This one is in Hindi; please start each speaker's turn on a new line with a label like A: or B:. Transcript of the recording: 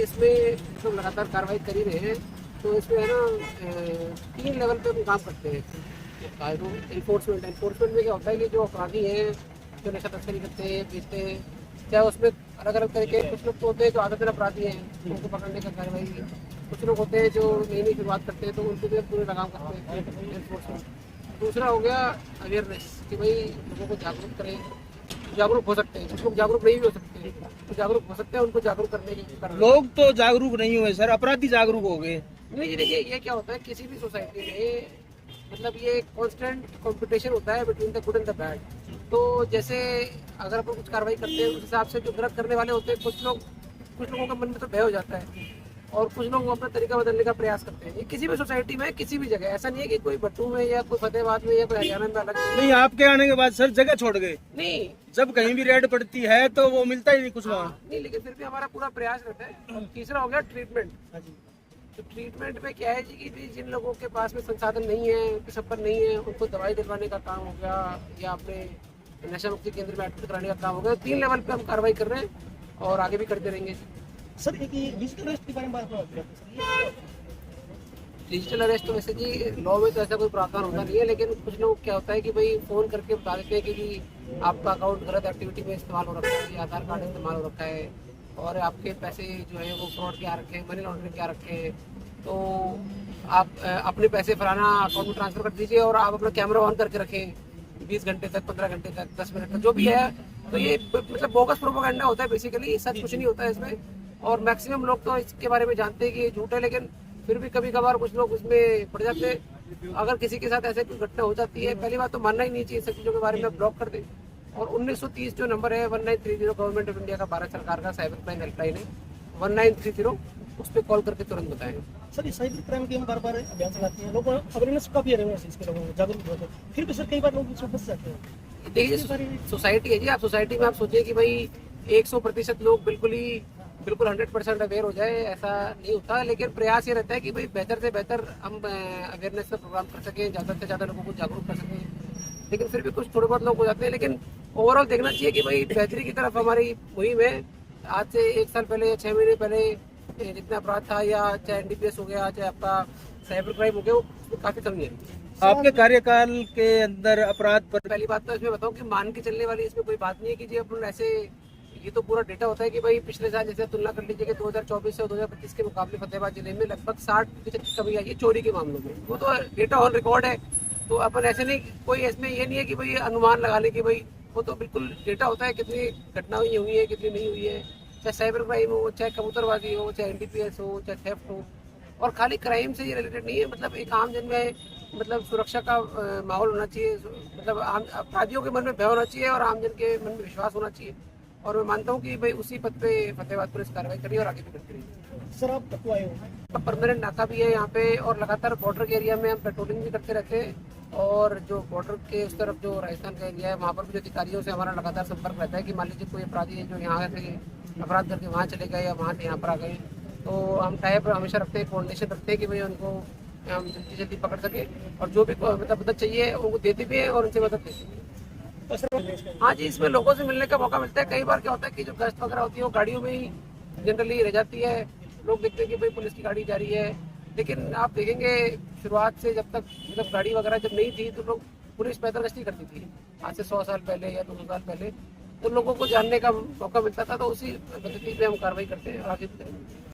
A: इसमें तो लगातार कार्रवाई कर ही रहे हैं। तो इसमें है ना 3 लेवल पे हम काम करते हैं। एनफोर्समेंट में क्या होता है कि जो अपराधी हैं, जो नशा तस्करी करते हैं, बेचते हैं, चाहे उसमें अलग अलग तरीके, कुछ लोग तो होते हैं जो आदतन अपराधी हैं, उनको पकड़ने का कार्रवाई। कुछ लोग होते हैं जो नई नई शुरुआत करते हैं, तो उनको भी पूरे लगाम करते हैं एनफोर्समेंट। दूसरा हो गया अवेयरनेस, कि भाई लोगों को जागरूक करें, जागरूक हो सकते हैं, कुछ लोग जागरूक नहीं भी हो सकते, तो जागरूक हो सकते हैं, उनको जागरूक करने की
B: लोग तो जागरूक नहीं हुए सर, अपराधी जागरूक हो गए।
A: नहीं जी, देखिए ये क्या होता है किसी भी सोसाइटी में, मतलब ये कांस्टेंट कंपटीशन होता है between the good and the bad. तो जैसे अगर अपन कुछ कार्रवाई करते हैं, उस हिसाब से जो गलत करने वाले होते हैं, कुछ लोगों का मन में तो भय हो जाता है, और कुछ लोग अपना तरीका बदलने का प्रयास करते हैं। ये किसी भी सोसाइटी में, किसी भी जगह, ऐसा नहीं है कि कोई भट्टू में या कोई फतेहाबाद में या कोई हरियाणा में अलग
B: नहीं, आपके आने के बाद सर जगह छोड़ गए।
A: नहीं,
B: जब कहीं भी रेड पड़ती है तो वो मिलता ही नहीं कुछ वहाँ।
A: नहीं, लेकिन फिर भी हमारा पूरा प्रयास रहता है। और तीसरा हो गया ट्रीटमेंट। तो ट्रीटमेंट में क्या है जी कि जिन लोगों के पास में संसाधन नहीं है, उनके सफर नहीं है, उनको दवाई दिलवाने का काम हो गया, या अपने नशा मुक्ति केंद्र में एडमिट कराने का काम हो गया। 3 लेवल पे हम कार्रवाई कर रहे हैं और आगे भी करते रहेंगे।
C: सर एक डिजिटल अरेस्ट के बारे में बात करते हैं।
A: डिजिटल अरेस्ट तो वैसे जी लॉ में तो ऐसा कोई प्रावधान होता नहीं है, लेकिन कुछ लोग क्या होता है कि भाई फ़ोन करके बता देते हैं कि जी आपका अकाउंट गलत एक्टिविटी में इस्तेमाल हो रखा है, या आधार कार्ड इस्तेमाल हो रखा है, और आपके पैसे जो है वो फ्रॉड के आ रखे हैं, मनी लॉन्ड्रिंग के आ रखे हैं, तो आप अपने पैसे फलाना अकाउंट में ट्रांसफ़र कर दीजिए, और आप अपना कैमरा ऑन करके रखें 20 घंटे तक, 15 घंटे तक, 10 मिनट तक, जो भी है। तो ये मतलब बोगस प्रोपेगेंडा होता है बेसिकली, सच कुछ नहीं होता है इसमें। और मैक्सिमम लोग तो इसके बारे में जानते हैं कि ये झूठ है, लेकिन फिर भी कभी कभार कुछ लोग उसमें पड़ जाते हैं। अगर किसी के साथ ऐसे कोई घटना हो जाती है, पहली बात तो मानना ही नहीं चाहिए, सब चीज़ों के बारे में ब्लॉक कर दें। और 1930 जो नंबर है 1930 गवर्नमेंट ऑफ इंडिया का, भारत सरकार का साइबर क्राइम हेल्पलाइन है 1930, उस पर कॉल करके तुरंत बताएं।
C: सर ये साइबर क्राइम की हम बार बार अभियान चलाते हैं, लोग अवेयरनेस काफी अवेयरनेस इसके लोगों को जागरूक होते हैं, फिर भी सर कई बार लोग इसमें फंस जाते हैं।
A: देखिए सोसाइटी है जी, आप सोसाइटी में आप सोचिए कि भाई 100% लोग बिल्कुल 100% अवेयर हो जाए, ऐसा नहीं होता। लेकिन प्रयास ये रहता है कि भाई बेहतर से बेहतर हम अवेयरनेस का प्रोग्राम कर सकें, ज़्यादा से ज़्यादा लोगों को जागरूक कर सकें। लेकिन फिर भी कुछ थोड़े बहुत लोग हो जाते हैं, लेकिन ओवरऑल देखना चाहिए कि भाई बेहतरी की तरफ हमारी मुहिम है। आज से 1 साल पहले या 6 महीने पहले जितना अपराध था, या चाहे NDPS हो गया, चाहे आपका साइबर क्राइम हो गया, वो काफ़ी कमी है।
B: आपके कार्यकाल के अंदर अपराध पर
A: पहली बात तो इसमें बताऊं कि मान के चलने वाली इसमें कोई बात नहीं है कि जी अपन ऐसे, ये तो पूरा डेटा होता है कि भाई पिछले साल जैसे तुलना कर लीजिए कि 2024 से 2025 के मुकाबले फतेहाबाद जिले में लगभग 60% कमी आई है चोरी के मामलों में। वो तो डेटा ऑन रिकॉर्ड है, तो अपन ऐसे नहीं, कोई इसमें ये नहीं है कि भाई अनुमान लगा ले कि भाई, वो तो बिल्कुल डेटा होता है कितनी घटनाएं हुई है, कितनी नहीं हुई है, चाहे साइबर क्राइम हो, चाहे कबूतरबाजी हो, चाहे NDPS हो, चाहे थेफ्ट हो। और खाली क्राइम से ये रिलेटेड नहीं है, मतलब एक आम जन में मतलब सुरक्षा का माहौल होना चाहिए, मतलब आम अपराधियों के मन में भय होना चाहिए और आम जन के मन में विश्वास होना चाहिए। और मैं मानता हूँ कि भाई उसी पद पे फतेहाबाद पुलिस कार्रवाई करी और आगे भी करती रही।
C: सर आप कब आए हो?
A: परमानेंट नाका भी है यहाँ पे, और लगातार बॉर्डर के एरिया में हम पेट्रोलिंग भी करते रहते हैं। और जो बॉर्डर के उस तरफ जो राजस्थान का एरिया है, वहाँ पर भी जो अधिकारियों से हमारा लगातार संपर्क रहता है कि मान लीजिए कोई अपराधी है जो यहाँ से अपराध करके वहाँ चले गए या वहाँ से यहाँ पर आ गए, तो हम टाइप हमेशा रखते हैं, कोऑर्डिनेशन रखते हैं कि भाई उनको हम जल्दी जल्दी पकड़ सके, और जो भी मतलब मदद चाहिए उनको देते भी हैं और उनसे मदद लेते हैं। हाँ जी, इसमें लोगों से मिलने का मौका मिलता है। कई बार क्या होता है कि जो गश्त वगैरह होती है वो गाड़ियों में ही जनरली रह जाती है, लोग देखते हैं कि भाई पुलिस की गाड़ी जा रही है, लेकिन आप देखेंगे शुरुआत से जब तक मतलब गाड़ी वगैरह जब नहीं थी तो लोग पुलिस पैदल गश्ती करती थी, आज से 100 साल पहले या 200 साल पहले, तो लोगों को जानने का मौका मिलता था, तो उसी पद्धति पे हम कार्रवाई करते हैं और आगे भी करेंगे।